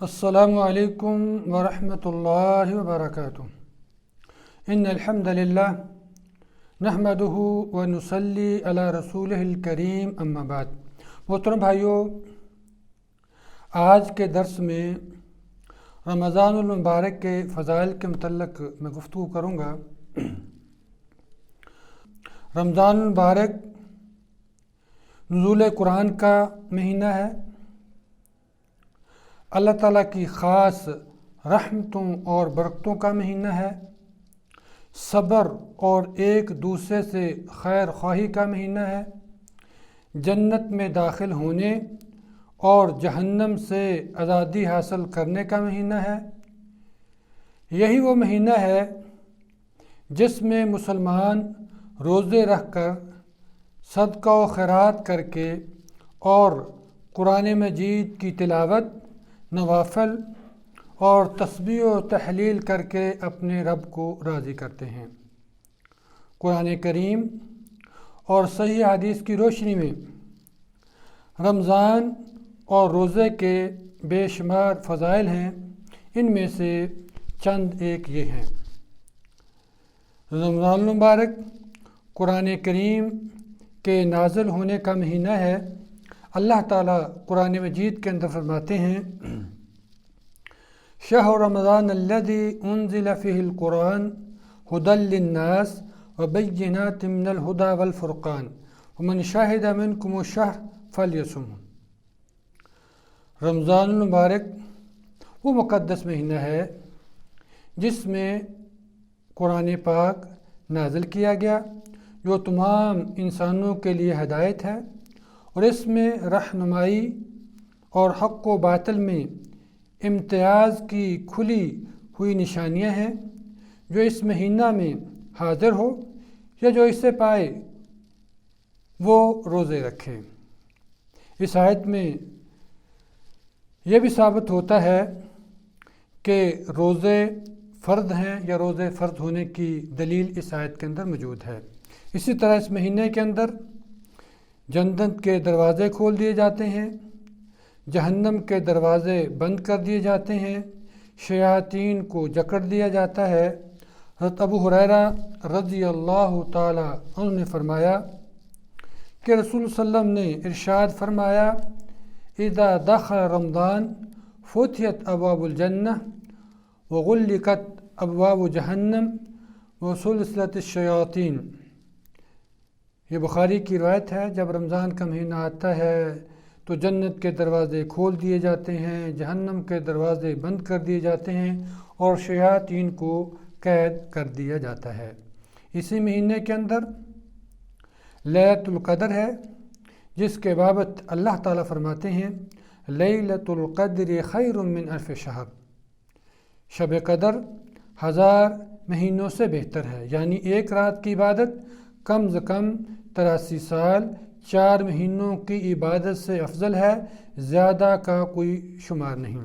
السلام علیکم ورحمۃ اللہ وبرکاتہ۔ ان الحمد للہ نحمدہ ونصلی علی رسولہ الکریم، اما بعد۔ محترم بھائیوں، آج کے درس میں رمضان المبارک کے فضائل کے متعلق میں گفتگو کروں گا۔ رمضان المبارک نزول قرآن کا مہینہ ہے، اللہ تعالیٰ کی خاص رحمتوں اور برکتوں کا مہینہ ہے، صبر اور ایک دوسرے سے خیر خواہی کا مہینہ ہے، جنت میں داخل ہونے اور جہنم سے آزادی حاصل کرنے کا مہینہ ہے۔ یہی وہ مہینہ ہے جس میں مسلمان روزے رکھ کر، صدقہ و خیرات کر کے اور قرآن مجید کی تلاوت، نوافل اور تسبیح و تحلیل کر کے اپنے رب کو راضی کرتے ہیں۔ قرآن کریم اور صحیح حدیث کی روشنی میں رمضان اور روزے کے بے شمار فضائل ہیں، ان میں سے چند ایک یہ ہیں۔ رمضان المبارک قرآن کریم کے نازل ہونے کا مہینہ ہے۔ اللہ تعالیٰ قرآن مجید کے اندر فرماتے ہیں، شہر رمضان الذی انزل فیہ القرآن ھدی للناس وبینات من الھدی والفرقان ومن شہد منکم الشہر فلیصمہ۔ رمضان المبارک وہ مقدس مہینہ ہے جس میں قرآن پاک نازل کیا گیا، جو تمام انسانوں کے لیے ہدایت ہے، اور اس میں رہنمائی اور حق و باطل میں امتیاز کی کھلی ہوئی نشانیاں ہیں۔ جو اس مہینہ میں حاضر ہو یا جو اسے پائے وہ روزے رکھے۔ اس آیت میں یہ بھی ثابت ہوتا ہے کہ روزے فرض ہیں یا روزے فرض ہونے کی دلیل اس آیت کے اندر موجود ہے۔ اسی طرح اس مہینے کے اندر جنت کے دروازے کھول دیے جاتے ہیں، جہنم کے دروازے بند کر دیے جاتے ہیں، شیاطین کو جکڑ دیا جاتا ہے۔ حضرت ابو ہریرہ رضی اللہ تعالی عنہ نے فرمایا کہ رسول صلی اللہ علیہ وسلم نے ارشاد فرمایا، اذا دخل رمضان فتحت ابواب الجنہ وغلقت ابواب جہنم وسلسلت الشیاطین۔ یہ بخاری کی روایت ہے۔ جب رمضان کا مہینہ آتا ہے تو جنت کے دروازے کھول دیے جاتے ہیں، جہنم کے دروازے بند کر دیے جاتے ہیں اور شیاطین کو قید کر دیا جاتا ہے۔ اسی مہینے کے اندر لیلۃ القدر ہے، جس کے بابت اللہ تعالیٰ فرماتے ہیں، لیلۃ القدر خیر من الف شہر۔ شب قدر 1000 مہینوں سے بہتر ہے، یعنی ایک رات کی عبادت کم از کم 83 سال 4 مہینوں کی عبادت سے افضل ہے، زیادہ کا کوئی شمار نہیں۔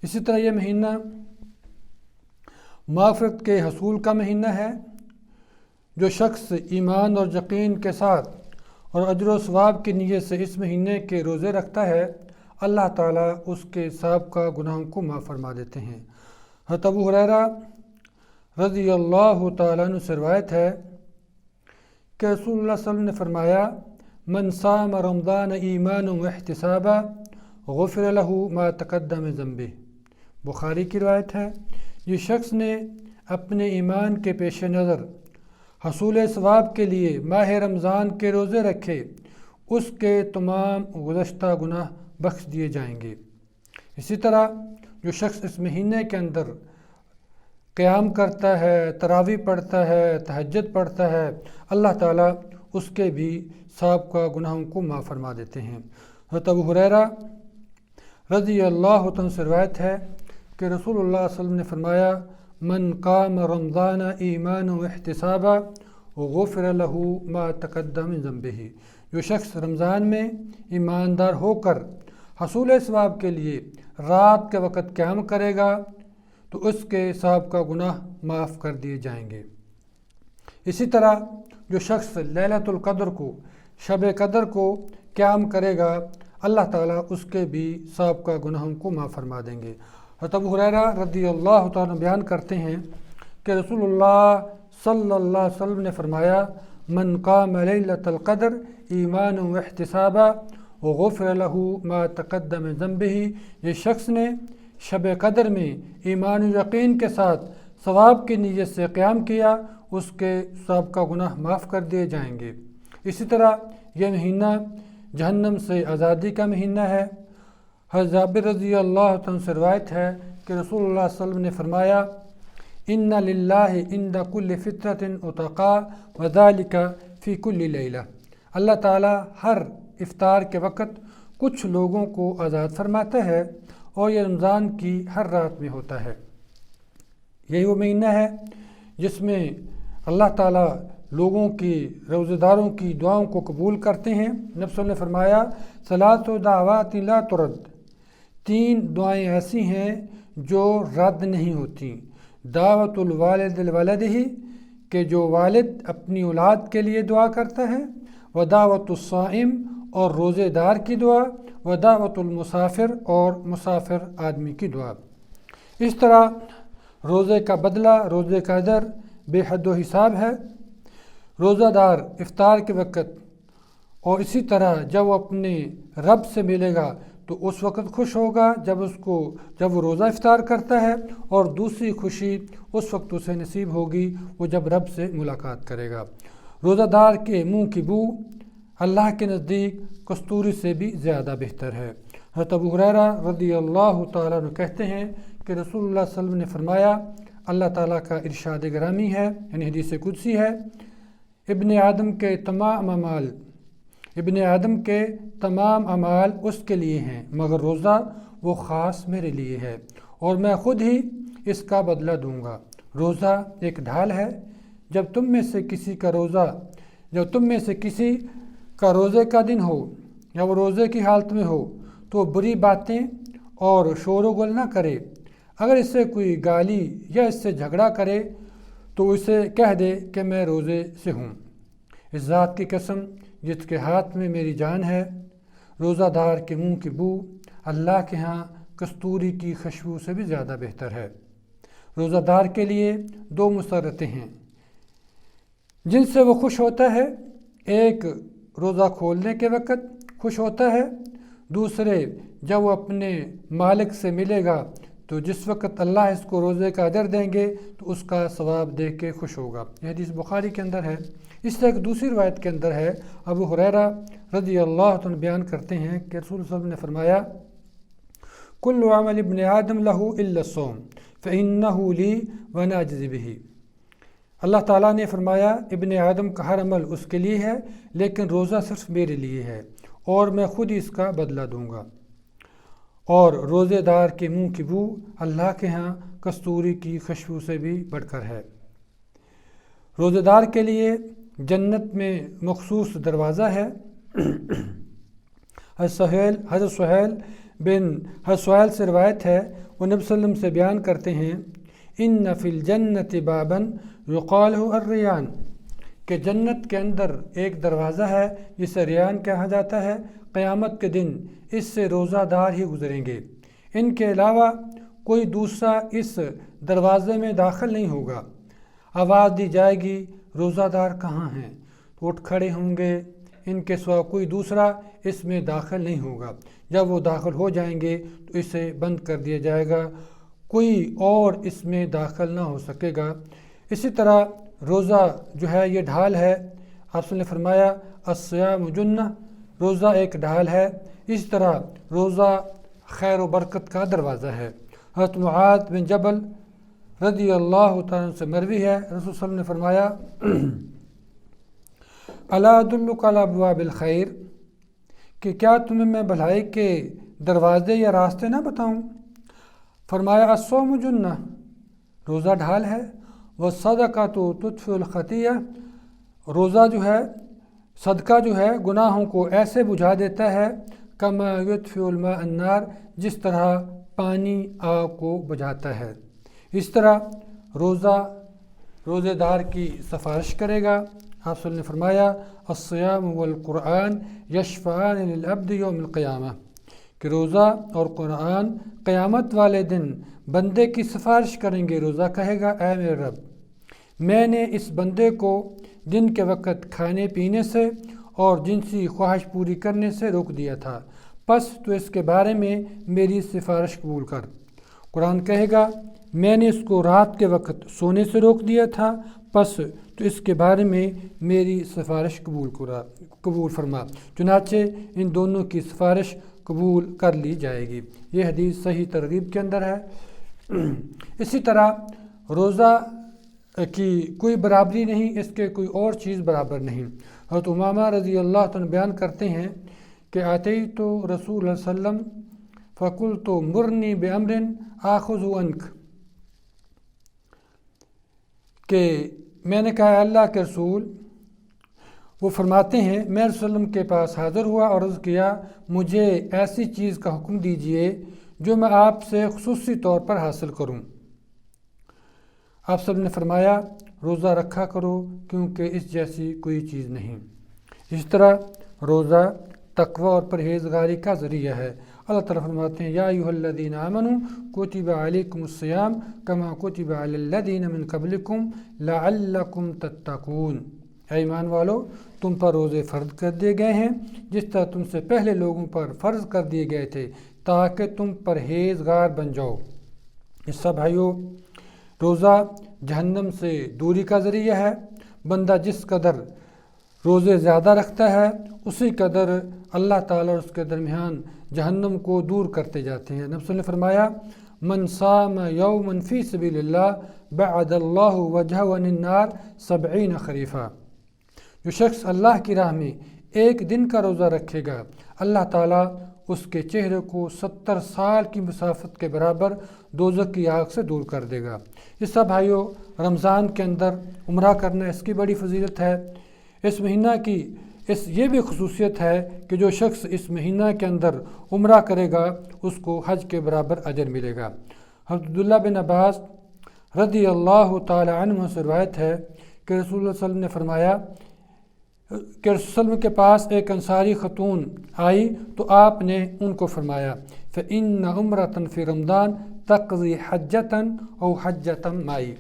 اسی طرح یہ مہینہ مغفرت کے حصول کا مہینہ ہے۔ جو شخص ایمان اور یقین کے ساتھ اور اجر و ثواب کی نیت سے اس مہینے کے روزے رکھتا ہے، اللہ تعالیٰ اس کے سابقہ گناہوں کو معاف فرما دیتے ہیں۔ حضرت ابو ہریرہ رضی اللہ تعالیٰ عنہ سے روایت ہے کہ رسول اللہ صلی اللہ علیہ وسلم نے فرمایا، من صام رمضان ایمانا واحتسابا غفر له ما تقدم من ذنبہ۔ بخاری کی روایت ہے، جس شخص نے اپنے ایمان کے پیش نظر حصول ثواب کے لیے ماہ رمضان کے روزے رکھے، اس کے تمام گزشتہ گناہ بخش دیے جائیں گے۔ اسی طرح جو شخص اس مہینے کے اندر قیام کرتا ہے، تراویح پڑھتا ہے، تہجد پڑھتا ہے، اللہ تعالیٰ اس کے بھی سابقہ گناہوں کو معاف فرما دیتے ہیں۔ حضرت ابو ہریرہ رضی اللہ عنہ سے روایت ہے کہ رسول اللہ صلی اللہ علیہ وسلم نے فرمایا، من قام رمضان ایمانا واحتسابا غفر له ما تقدم من ذنبہ۔ جو شخص رمضان میں ایماندار ہو کر حصول ثواب کے لیے رات کے وقت قیام کرے گا تو اس کے سابقہ گناہ معاف کر دیے جائیں گے۔ اسی طرح جو شخص لیلۃ القدر کو، شب قدر کو قیام کرے گا، اللہ تعالیٰ اس کے بھی سابقہ گناہوں کو معاف فرما دیں گے۔ حضرت ابو ہریرہ رضی اللہ تعالیٰ بیان کرتے ہیں کہ رسول اللہ صلی اللہ علیہ وسلم نے فرمایا، من قام لیلۃ القدر ایمانا واحتسابا وغفر له ما تقدم من ذنبہ، یہ شخص نے شب قدر میں ایمان و یقین کے ساتھ ثواب کی نیت سے قیام کیا، اس کے سابقہ گناہ معاف کر دیے جائیں گے۔ اسی طرح یہ مہینہ جہنم سے آزادی کا مہینہ ہے۔ حضرت جابر رضی اللہ عنہ سے روایت ہے کہ رسول اللہ صلی اللہ علیہ وسلم نے فرمایا، ان للہ عند کل فطرۃ عتقاء وذلک فی کل لیلہ، اللہ تعالیٰ ہر افطار کے وقت کچھ لوگوں کو آزاد فرماتا ہے اور یہ رمضان کی ہر رات میں ہوتا ہے۔ یہی وہ مہینہ ہے جس میں اللہ تعالیٰ لوگوں کی روزہ داروں کی دعاؤں کو قبول کرتے ہیں۔ نبی صلی اللہ علیہ وسلم نے فرمایا، ثلاث دعوات لا ترد، تین دعائیں ایسی ہیں جو رد نہیں ہوتی۔ دعوت الوالد لولدہ، کہ جو والد اپنی اولاد کے لیے دعا کرتا ہے، ودعوت الصائم، اور روزے دار کی دعا، ودعوت المسافر، اور مسافر آدمی کی دعا۔ اس طرح روزے کا بدلہ، روزے کا اجر بے حد و حساب ہے۔ روزہ دار افطار کے وقت اور اسی طرح جب وہ اپنے رب سے ملے گا تو اس وقت خوش ہوگا جب وہ روزہ افطار کرتا ہے، اور دوسری خوشی اس وقت اسے نصیب ہوگی وہ جب رب سے ملاقات کرے گا۔ روزہ دار کے منہ کی بو اللہ کے نزدیک کستوری سے بھی زیادہ بہتر ہے۔ حضرت ابو ہریرہ رضی اللہ تعالیٰ عنہ کہتے ہیں کہ رسول اللہ صلی اللہ علیہ وسلم نے فرمایا، اللہ تعالیٰ کا ارشاد گرامی ہے، یعنی حدیث قدسی ہے، ابن آدم کے تمام اعمال اس کے لیے ہیں مگر روزہ وہ خاص میرے لیے ہے، اور میں خود ہی اس کا بدلہ دوں گا۔ روزہ ایک ڈھال ہے، جب تم میں سے کسی کا روزے کا دن ہو یا وہ روزے کی حالت میں ہو تو بری باتیں اور شور و غل نہ کرے، اگر اس سے کوئی گالی یا اس سے جھگڑا کرے تو اسے کہہ دے کہ میں روزے سے ہوں۔ اس ذات کی قسم جس کے ہاتھ میں میری جان ہے، روزہ دار کے منہ کی بو اللہ کے ہاں کستوری کی خوشبو سے بھی زیادہ بہتر ہے۔ روزہ دار کے لیے دو مسرتیں ہیں جن سے وہ خوش ہوتا ہے، ایک روزہ کھولنے کے وقت خوش ہوتا ہے، دوسرے جب وہ اپنے مالک سے ملے گا تو جس وقت اللہ اس کو روزے کا اجر دیں گے تو اس کا ثواب دیکھ کے خوش ہوگا۔ یہ حدیث بخاری کے اندر ہے۔ اس سے ایک دوسری روایت کے اندر ہے، ابو ہریرہ رضی اللہ عنہ بیان کرتے ہیں کہ رسول صلی اللہ علیہ وسلم نے فرمایا، کل عمل ابن آدم لہ الا الصوم فإنہ لی وانا اجزی بہ۔ اللہ تعالیٰ نے فرمایا، ابن آدم کا ہر عمل اس کے لیے ہے لیکن روزہ صرف میرے لیے ہے اور میں خود ہی اس کا بدلہ دوں گا۔ اور روزے دار کے منہ کی بو اللہ کے ہاں کستوری کی خوشبو سے بھی بڑھ کر ہے۔ روزے دار کے لیے جنت میں مخصوص دروازہ ہے۔ حضرت سہیل سے روایت ہے، وہ نبی صلی اللہ علیہ وسلم سے بیان کرتے ہیں، ان فی الجنت بابا یقال له الریان، کہ جنت کے اندر ایک دروازہ ہے جسے ریان کہا جاتا ہے، قیامت کے دن اس سے روزہ دار ہی گزریں گے، ان کے علاوہ کوئی دوسرا اس دروازے میں داخل نہیں ہوگا۔ آواز دی جائے گی، روزہ دار کہاں ہیں؟ تو اٹھ کھڑے ہوں گے، ان کے سوا کوئی دوسرا اس میں داخل نہیں ہوگا۔ جب وہ داخل ہو جائیں گے تو اسے بند کر دیا جائے گا، کوئی اور اس میں داخل نہ ہو سکے گا۔ اسی طرح روزہ جو ہے یہ ڈھال ہے، آپ نے فرمایا الصیام جنہ، روزہ ایک ڈھال ہے۔ اس طرح روزہ خیر و برکت کا دروازہ ہے۔ حضرت معاذ بن جبل رضی اللہ تعالیٰ سے مروی ہے، رسول صلی اللہ علیہ وسلم نے فرمایا، الا ادلک علی ابواب الخیر، کہ کیا تمہیں میں بھلائی کے دروازے یا راستے نہ بتاؤں؟ فرمایا الصوم جنہ، روزہ ڈھال ہے، والصدقۃ تطفئ الخطیہ، روزہ جو ہے، صدقہ جو ہے گناہوں کو ایسے بجھا دیتا ہے، کما یطفئ الماء النار، جس طرح پانی آگ کو بجھاتا ہے۔ اس طرح روزہ روزے دار کی سفارش کرے گا آپ صلی اللہ علیہ وسلم نے فرمایا الصیام والقرآن یشفعان للعبد یوم القیامہ کہ روزہ اور قرآن قیامت والے دن بندے کی سفارش کریں گے۔ روزہ کہے گا اے میرے رب میں نے اس بندے کو دن کے وقت کھانے پینے سے اور جنسی خواہش پوری کرنے سے روک دیا تھا، پس تو اس کے بارے میں میری سفارش قبول کر۔ قرآن کہے گا میں نے اس کو رات کے وقت سونے سے روک دیا تھا، پس تو اس کے بارے میں میری سفارش قبول فرما۔ چنانچہ ان دونوں کی سفارش قبول کر لی جائے گی۔ یہ حدیث صحیح ترغیب کے اندر ہے۔ اسی طرح روزہ کی کوئی برابری نہیں، اس کے کوئی اور چیز برابر نہیں۔ حضرت امامہ رضی اللہ عنہ بیان کرتے ہیں کہ آتیت رسول اللہ صلی اللہ علیہ وسلم فقلت مرنی بامر آخذ عنک، کہ میں نے کہا اللہ کے رسول، وہ فرماتے ہیں میں رسول اللہ کے پاس حاضر ہوا اور عرض کیا مجھے ایسی چیز کا حکم دیجئے جو میں آپ سے خصوصی طور پر حاصل کروں۔ آپ صلی اللہ نے فرمایا روزہ رکھا کرو کیونکہ اس جیسی کوئی چیز نہیں۔ اس طرح روزہ تقوی اور پرہیزگاری کا ذریعہ ہے۔ اللہ تعالیٰ فرماتے ہیں یا ایھا الذین آمنوا کتب علیکم الصیام کما کتب علی الذین من قبلکم لعلکم تتقون، اے ایمان والو تم پر روزے فرض کر دیے گئے ہیں جس طرح تم سے پہلے لوگوں پر فرض کر دیے گئے تھے تاکہ تم پرہیزگار بن جاؤ۔ اس سب بھائیو روزہ جہنم سے دوری کا ذریعہ ہے۔ بندہ جس قدر روزے زیادہ رکھتا ہے اسی قدر اللہ تعالیٰ اور اس کے درمیان جہنم کو دور کرتے جاتے ہیں۔ نبی صلی اللہ علیہ وسلم نے فرمایا من صام یوما فی سبیل اللہ بعد اللہ وجہہ عن النار 70 خریفہ، جو شخص اللہ کی راہ میں ایک دن کا روزہ رکھے گا اللہ تعالیٰ اس کے چہرے کو 70 سال کی مسافت کے برابر دوزخ کی آگ سے دور کر دے گا۔ اس سب بھائیو رمضان کے اندر عمرہ کرنا اس کی بڑی فضیلت ہے۔ اس مہینہ کی یہ بھی خصوصیت ہے کہ جو شخص اس مہینہ کے اندر عمرہ کرے گا اس کو حج کے برابر اجر ملے گا۔ حضرت عبداللہ بن عباس رضی اللہ تعالی عنہ سے روایت ہے کہ رسول اللہ صلی اللہ علیہ وسلم نے فرمایا کہ رسول اللہ علیہ وسلم کے پاس ایک انصاری خاتون آئی تو آپ نے ان کو فرمایا فإن عمرة فی رمضان تقضی حجتاً او حجتاً معی،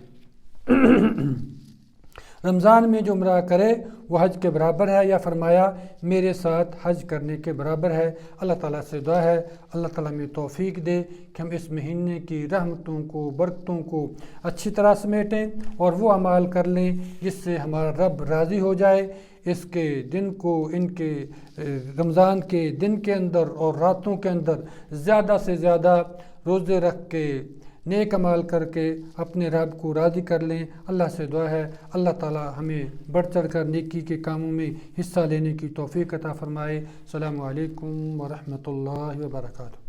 رمضان میں جو عمرہ کرے وہ حج کے برابر ہے، یا فرمایا میرے ساتھ حج کرنے کے برابر ہے۔ اللہ تعالیٰ سے دعا ہے اللہ تعالیٰ میں توفیق دے کہ ہم اس مہینے کی رحمتوں کو برکتوں کو اچھی طرح سمیٹیں اور وہ اعمال کر لیں جس سے ہمارا رب راضی ہو جائے۔ اس کے دن کو ان کے رمضان کے دن کے اندر اور راتوں کے اندر زیادہ سے زیادہ روزے رکھ کے نیک عمال کر کے اپنے رب کو راضی کر لیں۔ اللہ سے دعا ہے اللہ تعالی ہمیں بڑھ چڑھ کر نیکی کے کاموں میں حصہ لینے کی توفیق عطا فرمائے۔ السلام علیکم ورحمۃ اللہ وبرکاتہ۔